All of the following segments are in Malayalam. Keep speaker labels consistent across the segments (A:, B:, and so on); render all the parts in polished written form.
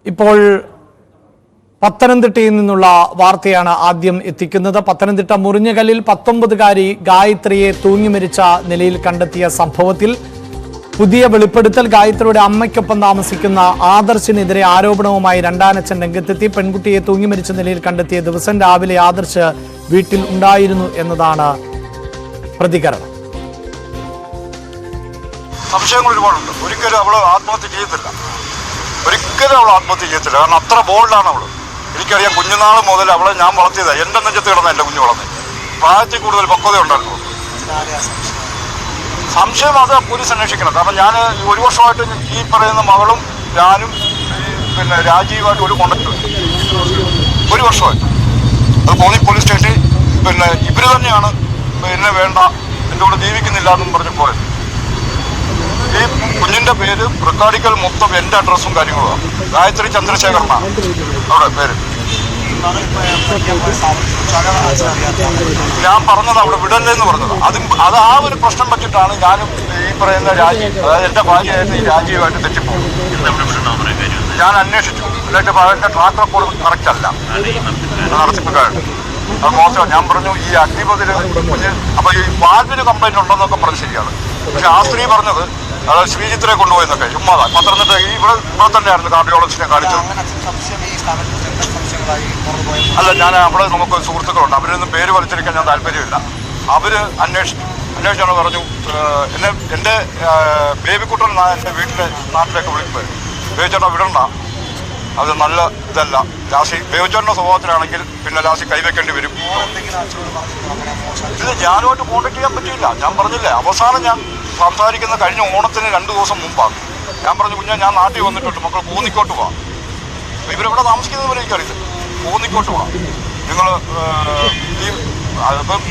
A: ഇപ്പോൾ പത്തനംതിട്ടയിൽ നിന്നുള്ള വാർത്തയാണ് ആദ്യം എത്തിക്കുന്നത്. പത്തനംതിട്ട മുറിഞ്ഞകല്ലിൽ 19-കാരി ഗായത്രിയെ തൂങ്ങിമരിച്ച നിലയിൽ കണ്ടെത്തിയ സംഭവത്തിൽ പുതിയ വെളിപ്പെടുത്തൽ. ഗായത്രിയുടെ അമ്മയ്ക്കൊപ്പം താമസിക്കുന്ന ആദർശിനെതിരെ ആരോപണവുമായി രണ്ടാനച്ഛൻ രംഗത്തെത്തി. പെൺകുട്ടിയെ തൂങ്ങിമരിച്ച നിലയിൽ കണ്ടെത്തിയ ദിവസം രാവിലെ ആദർശ് വീട്ടിൽ ഉണ്ടായിരുന്നു എന്നതാണ് പ്രതികരണം.
B: സംശയങ്ങൾ ഒരുപാടുണ്ട്. ഒരിക്കലും അവൾ ആത്മഹത്യ ചെയ്യത്തില്ല, കാരണം അത്ര ബോൾഡാണ് അവള്. എനിക്കറിയാം, കുഞ്ഞുനാൾ മുതൽ അവളെ ഞാൻ വളർത്തിയതാണ്. എൻ്റെ നെഞ്ചത്ത് കിടന്ന എൻ്റെ കുഞ്ഞു വളർന്നത്. പ്രായത്തിൽ കൂടുതൽ പക്വത ഉണ്ടായിരുന്നു. സംശയം അത് പോലീസ് അന്വേഷിക്കണം. കാരണം ഞാൻ 1 വർഷമായിട്ട് ഈ പറയുന്ന മകളും ഞാനും പിന്നെ രാജീവായിട്ട് ഒരു കോണ്ടാക്ട് 1 വർഷമായിട്ട്. അത് കോന്നി പോലീസ് സ്റ്റേഷനിൽ പിന്നെ ഇവർ തന്നെയാണ് എന്നെ വേണ്ട, എൻ്റെ കൂടെ ജീവിക്കുന്നില്ല എന്നും പറഞ്ഞ് പോയത്. ഈ കുഞ്ഞിൻ്റെ പേര് റെക്കാർഡിക്കൽ മൊത്തം എൻ്റെ അഡ്രസ്സും കാര്യങ്ങളുമാണ്. ഗായത്രി ചന്ദ്രശേഖരനാണ് അവിടെ പേര്. ഞാൻ പറഞ്ഞത് അവിടെ വിടല്ലെന്ന് പറഞ്ഞത്. അത് ആ ഒരു പ്രശ്നം പറ്റിയിട്ടാണ് ഞാനും ഈ പറയുന്ന രാജീവ്, അതായത് എൻ്റെ ഭാര്യയായിട്ട് ഈ രാജീവായിട്ട് തെറ്റിപ്പോകും. ഞാൻ അന്വേഷിച്ചു. എന്നിട്ട് എൻ്റെ ട്രാക്ക് റെക്കോർഡ് കറക്റ്റ് അല്ല, നടത്തിപ്പിക്കാരുണ്ട്. അത് മോശം. ഞാൻ പറഞ്ഞു ഈ അഗ്നിപതിൽ കുഞ്ഞ് അപ്പോൾ ഈ വാൽവിന് കംപ്ലൈൻറ്റ് ഉണ്ടെന്നൊക്കെ പറഞ്ഞ് ശരിയാണ്. പക്ഷെ ആ സ്ത്രീ പറഞ്ഞത് അതായത് ശ്രീജിത്തിനെ കൊണ്ടുപോയെന്നൊക്കെ ചുമ്മാതാ. പത്തനംതിട്ട ഇവിടെ തന്നെയായിരുന്നു കാർഡിയോളജിസ്റ്റിനെ കാണിച്ചത്. അല്ല, ഞാൻ അവിടെ നമുക്ക് സുഹൃത്തുക്കളുണ്ട്, അവരൊന്നും പേര് വലിച്ചെടുക്കാൻ ഞാൻ താല്പര്യമില്ല. അവർ അന്വേഷിച്ചാണ് പറഞ്ഞു. എൻ്റെ ബേബിക്കുട്ടൻ എൻ്റെ വീട്ടിലെ നാട്ടിലേക്ക് വിളിക്കുമ്പോൾ ബേബിച്ചേട്ടാ വിടണ്ട, അത് നല്ല ഇതല്ല. ലാസ്റ്റ് ബേബിച്ചേട്ടൻ്റെ സ്വഭാവത്തിലാണെങ്കിൽ പിന്നെ ലാസ്റ്റ് കൈവയ്ക്കേണ്ടി വരും. ഇത് ഞാനുമായിട്ട് കോൺടാക്ട് ചെയ്യാൻ പറ്റിയില്ല. ഞാൻ പറഞ്ഞില്ലേ, അവസാനം ഞാൻ സംസാരിക്കുന്ന കഴിഞ്ഞ ഓണത്തിന് 2 ദിവസം മുമ്പാണ്. ഞാൻ പറഞ്ഞു, കുഞ്ഞാ ഞാൻ നാട്ടിൽ വന്നിട്ടുണ്ട്, മക്കൾ കോന്നിക്കോട്ട് പോവാം. ഇവരെവിടെ താമസിക്കുന്നത് പോലെ എനിക്കറിയില്ല. കോന്നിക്കോട്ട് പോവാം നിങ്ങൾ. അതിപ്പം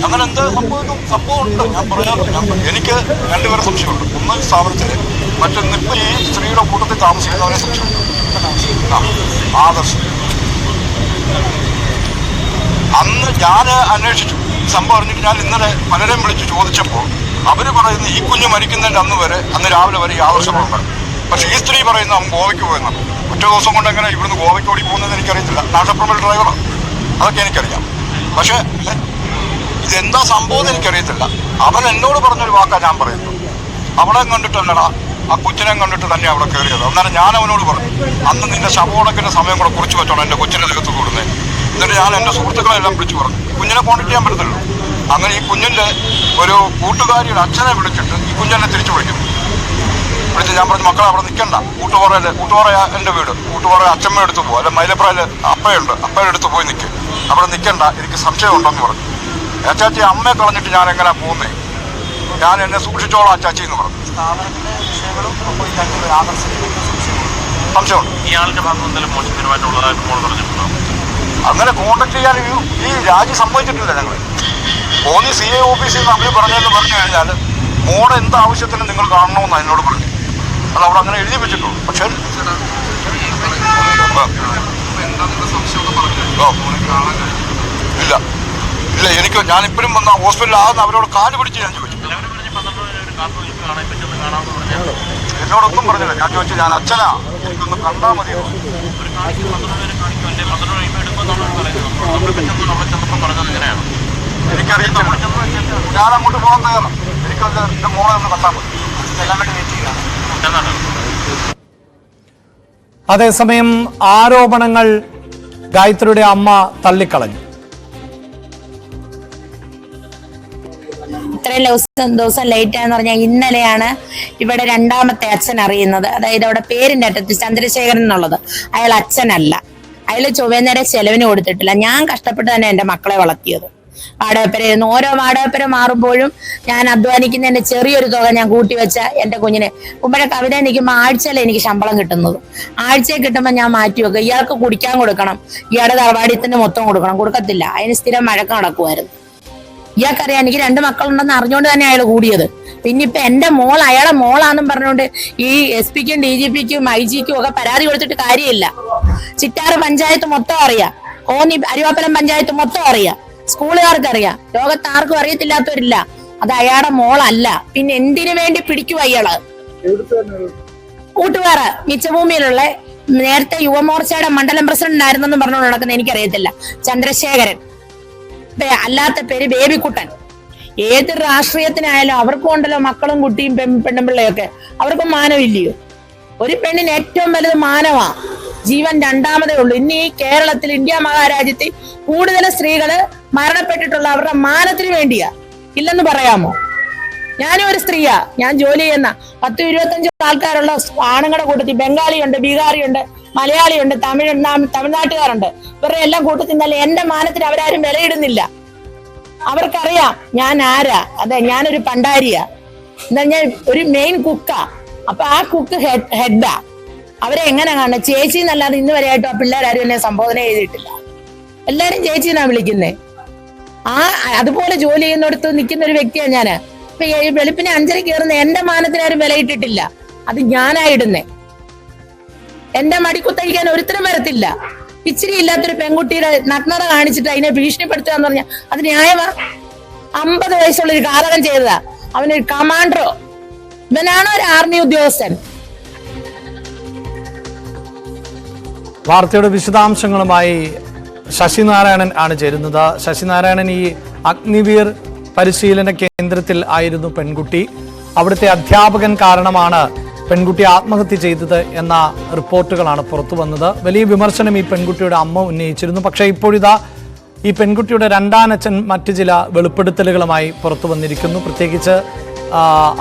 B: അങ്ങനെ എന്ത് സംഭവമുണ്ട്. ഞാൻ പറയാറില്ല. എനിക്ക് 2 പേരെ സംശയമുണ്ട്. ഒന്ന് സ്ഥാപനത്തിൽ, മറ്റൊന്ന് ഇപ്പം ഈ സ്ത്രീയുടെ കൂട്ടത്തിൽ താമസിക്കുന്നവരെ സംശയമുണ്ട്. ആദർശം അന്ന് ഞാൻ അന്വേഷിച്ചു സംഭവം അറിഞ്ഞിട്ട്. ഞാൻ ഇന്നലെ പലരെയും വിളിച്ച് ചോദിച്ചപ്പോൾ അവർ പറയുന്നത് ഈ കുഞ്ഞ് മരിക്കുന്നതിൻ്റെ അന്ന് രാവിലെ വരെ ഈ ആദർശമുണ്ട്. പക്ഷേ ഈ സ്ത്രീ പറയുന്ന അവൻ ഗോവയ്ക്ക് പോയെന്നാണ്. ഒറ്റ ദിവസം കൊണ്ട് എങ്ങനെ ഇവിടുന്ന് ഗോവയ്ക്ക് ഓടി പോകുന്നത് എനിക്കറിയത്തില്ല. നാഷണൽ ഡ്രൈവറാണ്, അതൊക്കെ എനിക്കറിയാം. പക്ഷേ ഇതെന്താ സംഭവം എനിക്കറിയത്തില്ല. അവൻ എന്നോട് പറഞ്ഞൊരു വാക്കാണ് ഞാൻ പറയുന്നത്. അവളെ കണ്ടിട്ടല്ലടാ, ആ കൊച്ചിനെ കണ്ടിട്ട് തന്നെ അവിടെ കയറിയത്. അന്നേരം ഞാൻ അവനോട് പറഞ്ഞു, അന്ന് നിന്റെ ശവോടക്കിൻ്റെ സമയം കൂടെ കുറിച്ച് വെച്ചോണം എൻ്റെ കൊച്ചിൻ്റെ ദേഹത്ത് കൂടുന്നത്. എന്നിട്ട് ഞാൻ എൻ്റെ സുഹൃത്തുക്കളെല്ലാം വിളിച്ചു പറഞ്ഞു, കുഞ്ഞിനെ കോൺടാക്ട് ചെയ്യാൻ പറ്റത്തില്ലല്ലോ. അങ്ങനെ ഈ കുഞ്ഞിൻ്റെ ഒരു കൂട്ടുകാരിയുടെ അച്ഛനെ വിളിച്ചിട്ട് ഈ കുഞ്ഞെന്നെ തിരിച്ചു വിളിച്ചു. ഞാൻ പറഞ്ഞു, മക്കളെ അവിടെ നിൽക്കണ്ട, കൂട്ടുപാറ എൻ്റെ വീട്, കൂട്ടുപാറ അച്ഛമ്മ എടുത്ത് പോകും, അല്ലെ മൈലപ്രായിൽ അപ്പയുണ്ട്, അപ്പയുടെ അടുത്ത് പോയി നിൽക്കും, അവിടെ നിൽക്കണ്ട, എനിക്ക് സംശയമുണ്ടെന്ന് പറഞ്ഞു. അച്ചാച്ചി അമ്മയെ കളഞ്ഞിട്ട് ഞാൻ എങ്ങനെ പോകുന്നേ, ഞാൻ എന്നെ സൂക്ഷിച്ചോളാം അച്ചാച്ചി എന്ന് പറഞ്ഞു. സംശയമുണ്ട്.
C: ഇയാളുടെ ഭാഗത്ത് എന്തെങ്കിലും മോശമായിട്ടുള്ളതായിട്ട് പറഞ്ഞിട്ടുണ്ടോ?
B: അങ്ങനെ കോൺടാക്ട് ചെയ്യാൻ ഈ രാജി സമ്മതിച്ചിട്ടില്ല. ഞങ്ങൾ കോന്നി CA ഓഫീസിൽ നിന്ന് അവർ പറഞ്ഞതെന്ന് പറഞ്ഞു കഴിഞ്ഞാൽ മോടെ എന്ത് ആവശ്യത്തിനും നിങ്ങൾ കാണണമെന്ന് എന്നോട് പറഞ്ഞു. അത് അവിടെ അങ്ങനെ എഴുതി വെച്ചിട്ടുള്ളൂ. പക്ഷേ ഇല്ല ഇല്ല, എനിക്ക് ഞാനിപ്പോഴും വന്ന ഹോസ്പിറ്റലിലാകുന്ന അവരോട് കാല് പിടിച്ച് ഞാൻ ചോദിച്ചു. എന്നോടൊന്നും പറഞ്ഞില്ല. ഞാൻ ചോദിച്ചു, ഞാൻ അച്ഛനാ, എനിക്കൊന്ന് കണ്ടാൽ മതിയോ. എനിക്കറിയില്ല, ഞാൻ അങ്ങോട്ട് പോകാൻ തയ്യാറാണ്. എനിക്കത് എൻ്റെ മോളെ ഒന്ന് കണ്ടാൽ മതി.
A: അതേസമയം ആരോപണങ്ങൾ ഗായത്രിയുടെ അമ്മ തള്ളിക്കളഞ്ഞു.
D: ഇത്രയും ദിവസം ലേറ്റ് ആയെന്ന് പറഞ്ഞാൽ ഇന്നലെയാണ് ഇവിടെ രണ്ടാമത്തെ അച്ഛൻ അറിയുന്നത്. അതായത് അവിടെ പേരിന്റെ അറ്റത്ത് ചന്ദ്രശേഖരൻ എന്നുള്ളത് അയാൾ അച്ഛനല്ല. അയാൾ ചൊവ്വേന്നേരെ ചെലവിന് കൊടുത്തിട്ടില്ല. ഞാൻ കഷ്ടപ്പെട്ട് തന്നെ എൻ്റെ മക്കളെ വളർത്തിയത്. വാടകപ്പരയായിരുന്നു. ഓരോ വാടകപ്പര മാറുമ്പോഴും ഞാൻ അധ്വാനിക്കുന്നതിന്റെ ചെറിയൊരു തുക ഞാൻ കൂട്ടിവെച്ച എൻ്റെ കുഞ്ഞിനെ കുമ്പഴ കവിത നിൽക്കുമ്പോൾ ആഴ്ചയിൽ എനിക്ക് ശമ്പളം കിട്ടുന്നത്. ആഴ്ചയിൽ കിട്ടുമ്പോൾ ഞാൻ മാറ്റി വെക്കുക. ഇയാൾക്ക് കുടിക്കാൻ കൊടുക്കണം, ഇയാളുടെ തറവാടിത്തിന് മൊത്തം കൊടുക്കത്തില്ല. അതിന് സ്ഥിരം വഴക്കം നടക്കുമായിരുന്നു. ഇയാൾക്കറിയാം എനിക്ക് 2 മക്കളുണ്ടെന്ന് അറിഞ്ഞുകൊണ്ട് തന്നെ അയാൾ കൂടിയത്. പിന്നെ ഇപ്പൊ എന്റെ മോൾ അയാളെ മോളാന്നും പറഞ്ഞുകൊണ്ട് ഈ SP-ക്കും DGP-ക്കും IG-ക്കും ഒക്കെ പരാതി കൊടുത്തിട്ട് കാര്യമില്ല. ചിറ്റാറ് പഞ്ചായത്ത് മൊത്തം അറിയാം, കോന്നി അരുവാപ്പലം പഞ്ചായത്ത് മൊത്തം അറിയാം, സ്കൂളുകാർക്ക് അറിയാം, ലോകത്ത് ആർക്കും അറിയത്തില്ലാത്തവരില്ല. അത് അയാളുടെ മോളല്ല. പിന്നെ എന്തിനു വേണ്ടി പിടിക്കും അയാള്? കൂട്ടുകാറ് മിച്ചഭൂമിയിലുള്ള നേരത്തെ യുവമോർച്ചയുടെ മണ്ഡലം പ്രസിഡന്റ് ആയിരുന്നെന്ന് പറഞ്ഞുകൊണ്ട് നടക്കുന്ന എനിക്കറിയത്തില്ല, ചന്ദ്രശേഖരൻ. അല്ലാത്ത പേര് ബേബിക്കുട്ടൻ. ഏത് രാഷ്ട്രീയത്തിനായാലും അവർക്കും ഉണ്ടല്ലോ മക്കളും കുട്ടിയും പെണ്ണുപിള്ളയൊക്കെ. അവർക്കും മാനമില്ലയോ? ഒരു പെണ്ണിന് ഏറ്റവും വലുത് മാനമാ. ജീവൻ രണ്ടാമതേ ഉള്ളൂ. ഇന്ന് ഈ കേരളത്തിൽ, ഇന്ത്യ മഹാരാജ്യത്തിൽ കൂടുതൽ സ്ത്രീകള് മരണപ്പെട്ടിട്ടുള്ള അവരുടെ മാനത്തിന് വേണ്ടിയാ. ഇല്ലെന്ന് പറയാമോ? ഞാനും ഒരു സ്ത്രീയാ. ഞാൻ ജോലി ചെയ്യുന്ന 10-25 ആൾക്കാരുള്ള ആണുങ്ങളുടെ കൂട്ടത്തിൽ ബംഗാളിയുണ്ട്, ബീഹാറിയുണ്ട്, മലയാളിയുണ്ട്, തമിഴ്നാട്ടുകാരുണ്ട്. ഇവരുടെ എല്ലാം കൂട്ടത്തിൽ നല്ല എന്റെ മാനത്തിന് അവരാരും വിലയിടുന്നില്ല. അവർക്കറിയാം ഞാൻ ആരാ. അതെ, ഞാനൊരു പണ്ടാരിയാ. എന്താ, ഞാൻ ഒരു മെയിൻ കുക്കാ. അപ്പൊ ആ കുക്ക് ഹെഡാ. അവരെ എങ്ങനെ കാണുന്നത്? ചേച്ചി എന്നല്ലാതെ ഇന്ന് വരെയായിട്ടും ആ പിള്ളേരാരും എന്നെ സംബോധന ചെയ്തിട്ടില്ല. എല്ലാരും ചേച്ചി എന്നാ വിളിക്കുന്നേ. അതുപോലെ ജോലി ചെയ്യുന്നിടത്ത് നിൽക്കുന്ന ഒരു വ്യക്തിയാണ് ഞാന്. ഇപ്പൊ ഈ വെളുപ്പിനെ 5:30 കയറുന്ന എന്റെ മാനത്തിനാരും വിലയിട്ടിട്ടില്ല. അത് ഞാനായിടുന്നേ. എന്റെ മടിക്കുത്തഴിക്കാൻ ഒരുത്തരം വരത്തില്ല. ഇച്ചിരി ഇല്ലാത്തൊരു പെൺകുട്ടിയുടെ നഗ്നത കാണിച്ചിട്ട് അതിനെ ഭീഷണിപ്പെടുത്തുക എന്ന് പറഞ്ഞാൽ അത് ന്യായമാ? 50 വയസ്സുള്ള ഒരു കാരകം ചെയ്തതാ. അവനൊരു കമാൻഡറോ? ഇവനാണോ ഒരു ആർമി ഉദ്യോഗസ്ഥൻ?
A: വാർത്തയുടെ വിശദാംശങ്ങളുമായി ശശിനാരായണൻ ആണ് ചേരുന്നത്. ശശിനാരായണൻ, ഈ അഗ്നിവീർ പരിശീലന കേന്ദ്രത്തിൽ ആയിരുന്നു പെൺകുട്ടി. അവിടുത്തെ അധ്യാപകൻ കാരണമാണ് പെൺകുട്ടി ആത്മഹത്യ ചെയ്തത് എന്ന റിപ്പോർട്ടുകളാണ് പുറത്തു വന്നത്. വലിയ വിമർശനം ഈ പെൺകുട്ടിയുടെ അമ്മ ഉന്നയിച്ചിരുന്നു. പക്ഷേ ഇപ്പോഴിതാ ഈ പെൺകുട്ടിയുടെ രണ്ടാനച്ഛൻ മറ്റു ചില വെളിപ്പെടുത്തലുകളുമായി പുറത്തു വന്നിരിക്കുന്നു. പ്രത്യേകിച്ച്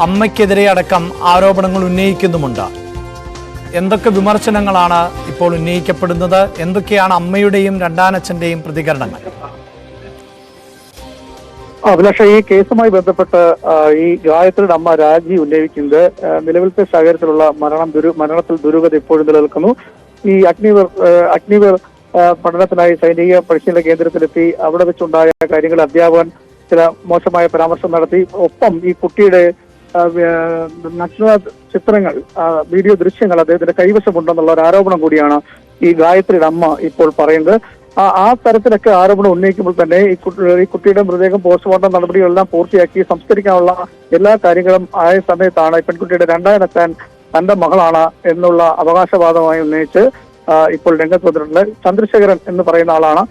A: അമ്മയ്ക്കെതിരെ അടക്കം ആരോപണങ്ങൾ ഉന്നയിക്കുന്നുമുണ്ട്. എന്തൊക്കെ വിമർശനങ്ങളാണ് ഇപ്പോൾ ഉന്നയിക്കപ്പെടുന്നത്? എന്തൊക്കെയാണ് അമ്മയുടെയും രണ്ടാനച്ഛന്റെയും പ്രതികരണങ്ങൾ?
E: അഭിലാഷ, ഈ കേസുമായി ബന്ധപ്പെട്ട് ഈ ഗായത്രിയുടെ അമ്മ രാജി ഉന്നയിക്കുന്നത് നിലവിലത്തെ സാഹചര്യത്തിലുള്ള മരണത്തിൽ ദുരൂഹത ഇപ്പോഴും നിലനിൽക്കുന്നു. ഈ അഗ്നിവീർ പഠനത്തിനായി സൈനിക പരിശീലന കേന്ദ്രത്തിലെത്തി അവിടെ വെച്ചുണ്ടായ കാര്യങ്ങൾ അധ്യാപകൻ ചില മോശമായ പരാമർശം നടത്തി. ഒപ്പം ഈ കുട്ടിയുടെ നഗ്ന ചിത്രങ്ങൾ, വീഡിയോ ദൃശ്യങ്ങൾ അദ്ദേഹത്തിന്റെ കൈവശമുണ്ടെന്നുള്ള ഒരു ആരോപണം കൂടിയാണ് ഈ ഗായത്രിയുടെ അമ്മ ഇപ്പോൾ പറയുന്നത്. ആ തരത്തിലൊക്കെ ആരോപണം ഉന്നയിക്കുമ്പോൾ തന്നെ ഈ കുട്ടിയുടെ മൃതദേഹം പോസ്റ്റ്മോർട്ടം നടപടികളെല്ലാം പൂർത്തിയാക്കി സംസ്കരിക്കാനുള്ള എല്ലാ കാര്യങ്ങളും ആയ സമയത്താണ് ഈ പെൺകുട്ടിയുടെ രണ്ടാനച്ഛൻ തന്റെ മകളാണ് എന്നുള്ള അവകാശവാദമായി ഉന്നയിച്ച് ഇപ്പോൾ രംഗത്ത് വന്നിട്ടുള്ളത്. ചന്ദ്രശേഖരൻ എന്ന് പറയുന്ന ആളാണ്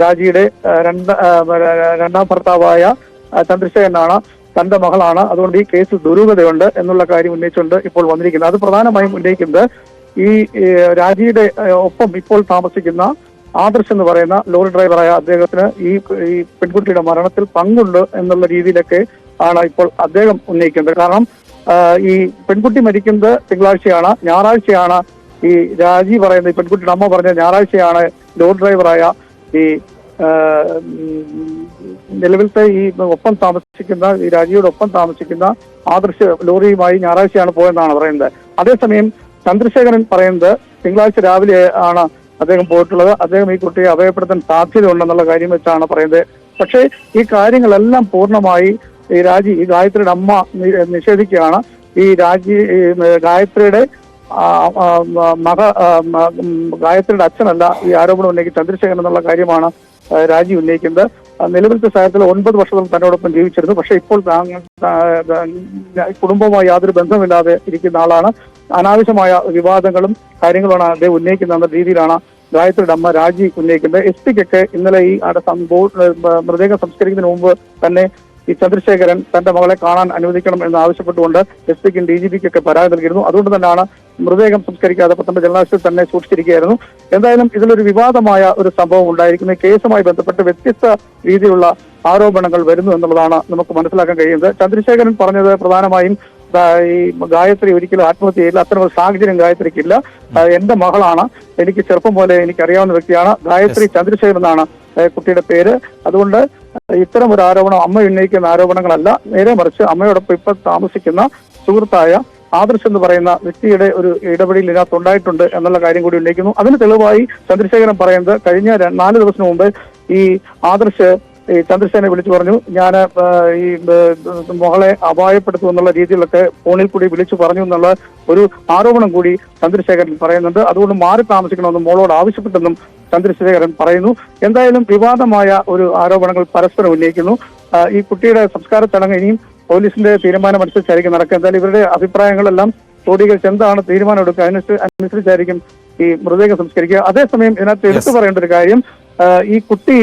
E: രാജിയുടെ രണ്ടാം ഭർത്താവായ ചന്ദ്രശേഖരനാണ് തന്റെ മകളാണ്. അതുകൊണ്ട് ഈ കേസിൽ ദുരൂഹതയുണ്ട് എന്നുള്ള കാര്യം ഉന്നയിച്ചുകൊണ്ട് ഇപ്പോൾ വന്നിരിക്കുന്നത്. അത് പ്രധാനമായും ഉന്നയിക്കുന്നത് ഈ രാജിയുടെ ഒപ്പം ഇപ്പോൾ താമസിക്കുന്ന ആദർശ് എന്ന് പറയുന്ന ലോറി ഡ്രൈവറായ അദ്ദേഹത്തിന് ഈ പെൺകുട്ടിയുടെ മരണത്തിൽ പങ്കുണ്ട് എന്നുള്ള രീതിയിലൊക്കെ ആണ് ഇപ്പോൾ അദ്ദേഹം ഉന്നയിക്കുന്നത്. കാരണം ഈ പെൺകുട്ടി മരിക്കുന്നത് തിങ്കളാഴ്ചയാണ്. ഞായറാഴ്ചയാണ് ഈ രാജി പറയുന്നത്, ഈ പെൺകുട്ടിയുടെ അമ്മ പറഞ്ഞ ഞായറാഴ്ചയാണ് ലോറി ഡ്രൈവറായ ഈ നിലവിലത്തെ ഈ ഒപ്പം താമസിക്കുന്ന ഈ രാജിയുടെ ഒപ്പം താമസിക്കുന്ന ആദർശ് ലോറിയുമായി ഞായറാഴ്ചയാണ് പോയെന്നാണ് പറയുന്നത്. അതേസമയം ചന്ദ്രശേഖരൻ പറയുന്നത് തിങ്കളാഴ്ച രാവിലെ ആണ് അദ്ദേഹം പോയിട്ടുള്ളത്. അദ്ദേഹം ഈ കുട്ടിയെ അഭയപ്പെടുത്താൻ സാധ്യതയുണ്ടെന്നുള്ള കാര്യം വെച്ചാണ് പറയുന്നത്. പക്ഷേ ഈ കാര്യങ്ങളെല്ലാം പൂർണ്ണമായി ഈ ഗായത്രിയുടെ അമ്മ നിഷേധിക്കുകയാണ്. ഈ ഗായത്രിയുടെ ഗായത്രിയുടെ അച്ഛനല്ല ഈ ആരോപണം ഉന്നയിക്കുന്ന ചന്ദ്രശേഖരൻ എന്നുള്ള കാര്യമാണ് രാജി ഉന്നയിക്കുന്നത്. നിലവിലത്തെ സാഹചര്യത്തിൽ 9 വർഷത്തോളം തന്നോടൊപ്പം ജീവിച്ചിരുന്നു. പക്ഷെ ഇപ്പോൾ കുടുംബവുമായി യാതൊരു ബന്ധമില്ലാതെ ഇരിക്കുന്ന ആളാണ്. അനാവശ്യമായ വിവാദങ്ങളും കാര്യങ്ങളുമാണ് അദ്ദേഹം ഉന്നയിക്കുന്ന രീതിയിലാണ് ഗായത്രിയുടെ അമ്മ രാജി ഉന്നയിക്കുന്നത്. എസ്.പിക്കൊക്കെ ഇന്നലെ ഈ മൃതദേഹം സംസ്കരിക്കുന്നതിന് മുമ്പ് തന്നെ ഈ ചന്ദ്രശേഖരൻ തന്റെ മകളെ കാണാൻ അനുവദിക്കണം എന്ന് ആവശ്യപ്പെട്ടുകൊണ്ട് എസ്.പിക്കും DGPക്കൊക്കെ പരാതി നൽകിയിരുന്നു. അതുകൊണ്ട് തന്നെയാണ് മൃതദേഹം സംസ്കരിക്കാതെ പത്തനംതിട്ട ജനറൽ തന്നെ സൂക്ഷിച്ചിരിക്കുകയായിരുന്നു. എന്തായാലും ഇതിലൊരു വിവാദമായ ഒരു സംഭവം ഉണ്ടായിരിക്കുന്നത്. കേസുമായി ബന്ധപ്പെട്ട് വ്യത്യസ്ത രീതിയിലുള്ള ആരോപണങ്ങൾ വരുന്നു എന്നുള്ളതാണ് നമുക്ക് മനസ്സിലാക്കാൻ കഴിയുന്നത്. ചന്ദ്രശേഖരൻ പറഞ്ഞത് പ്രധാനമായും ഈ ഗായത്രി ഒരിക്കലും ആത്മഹത്യ ചെയ്യില്ല, അത്തരമൊരു സാഹചര്യം ഗായത്രിക്കില്ല. എന്റെ മകളാണ്, എനിക്ക് ചെറുപ്പം പോലെ എനിക്കറിയാവുന്ന വ്യക്തിയാണ്. ഗായത്രി ചന്ദ്രശേഖരൻ എന്നാണ് കുട്ടിയുടെ പേര്. അതുകൊണ്ട് ഇത്തരം ഒരു ആരോപണം അമ്മ ഉന്നയിക്കുന്ന ആരോപണങ്ങളല്ല, നേരെ മറിച്ച് അമ്മയോടൊപ്പം ഇപ്പൊ താമസിക്കുന്ന സുഹൃത്തായ ആദർശ് എന്ന് പറയുന്ന വ്യക്തിയുടെ ഒരു ഇടപെടൽ ഇതിനകത്ത് ഉണ്ടായിട്ടുണ്ട് എന്നുള്ള കാര്യം കൂടി ഉന്നയിക്കുന്നു. അതിന് തെളിവായി ചന്ദ്രശേഖരൻ പറയുന്നത് കഴിഞ്ഞ 4 ദിവസം മുമ്പ് ഈ ആദർശ് ഈ ചന്ദ്രശേഖരനെ വിളിച്ചു പറഞ്ഞു, ഞാൻ ഈ മകളെ അപായപ്പെടുത്തും എന്നുള്ള രീതിയിലൊക്കെ ഫോണിൽ കൂടി വിളിച്ചു പറഞ്ഞു എന്നുള്ള ഒരു ആരോപണം കൂടി ചന്ദ്രശേഖരൻ പറയുന്നുണ്ട്. അതുകൊണ്ട് മാറി താമസിക്കണമെന്നും മോളോട് ആവശ്യപ്പെട്ടെന്നും ചന്ദ്രശേഖരൻ പറയുന്നു. എന്തായാലും വിവാദമായ ഒരു ആരോപണങ്ങൾ പരസ്പരം ഉന്നയിക്കുന്നു. ഈ കുട്ടിയുടെ സംസ്കാര ചടങ്ങ് ഇനിയും പോലീസിന്റെ തീരുമാനം അനുസരിച്ചായിരിക്കും നടക്കുക. എന്തായാലും ഇവരുടെ അഭിപ്രായങ്ങളെല്ലാം ക്രോഡീകരിച്ച് എന്താണ് തീരുമാനം എടുക്കുക അനുസരിച്ചായിരിക്കും ഈ മൃതദേഹം സംസ്കരിക്കുക. അതേസമയം ഇതിനകത്ത് എടുത്തു പറയേണ്ട ഒരു കാര്യം, ഈ കുട്ടി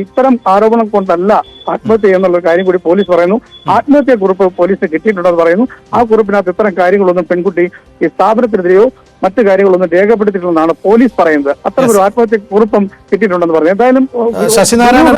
E: ഇത്തരം ആരോപണം കൊണ്ടല്ല ആത്മഹത്യ എന്നുള്ള കാര്യം കൂടി പോലീസ് പറയുന്നു. ആത്മഹത്യ കുറിപ്പ് പോലീസിന് കിട്ടിയിട്ടുണ്ടെന്ന് പറയുന്നു. ആ കുറിപ്പിനകത്ത് ഇത്തരം കാര്യങ്ങളൊന്നും പെൺകുട്ടി ഈ സ്ഥാപനത്തിനെതിരെയോ മറ്റു കാര്യങ്ങളൊന്നും രേഖപ്പെടുത്തിയിട്ടുണ്ടെന്നാണ് പോലീസ് പറയുന്നത്. അത്തരം ഒരു ആത്മഹത്യ കുറിപ്പും കിട്ടിയിട്ടുണ്ടെന്ന് പറഞ്ഞു. എന്തായാലും
A: ശശിനാരായണൻ